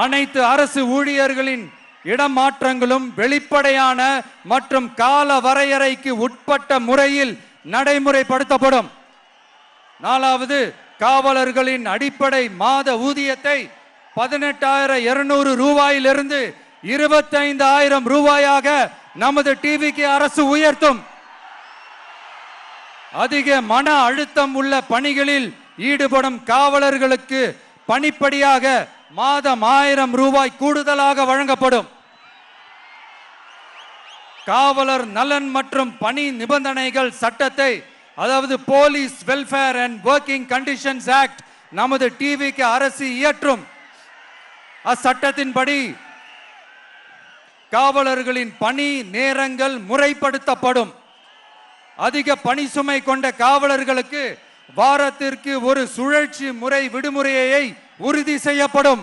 அனைத்து அரசு ஊழியர்களின் இடமாற்றங்களும் வெளிப்படையான மற்றும் கால வரையறைக்கு உட்பட்ட முறையில் நடைமுறைப்படுத்தப்படும். 4வது, காவலர்களின் அடிப்படை மாத ஊதியத்தை 18,200 ரூபாயிலிருந்து 25,000 ரூபாயாக நமது டிவிகே அரசு உயர்த்தும். அதிக மன அழுத்தம் உள்ள பணிகளில் ஈடுபடும் காவலர்களுக்கு பணிப்படியாக மாதம் 1000 ரூபாய் கூடுதலாக வழங்கப்படும். காவலர் நலன் மற்றும் பணி நிபந்தனைகள் சட்டத்தை, அதாவது police welfare and working conditions act, நமது டிவிக்கு அரசு இயற்றும். அச்சட்டத்தின்படி காவலர்களின் பணி நேரங்கள் முறைப்படுத்தப்படும். அதிக பணி சுமை கொண்ட காவலர்களுக்கு வாரத்திற்கு ஒரு சுழற்சி முறை விடுமுறையை உறுதி செய்யப்படும்.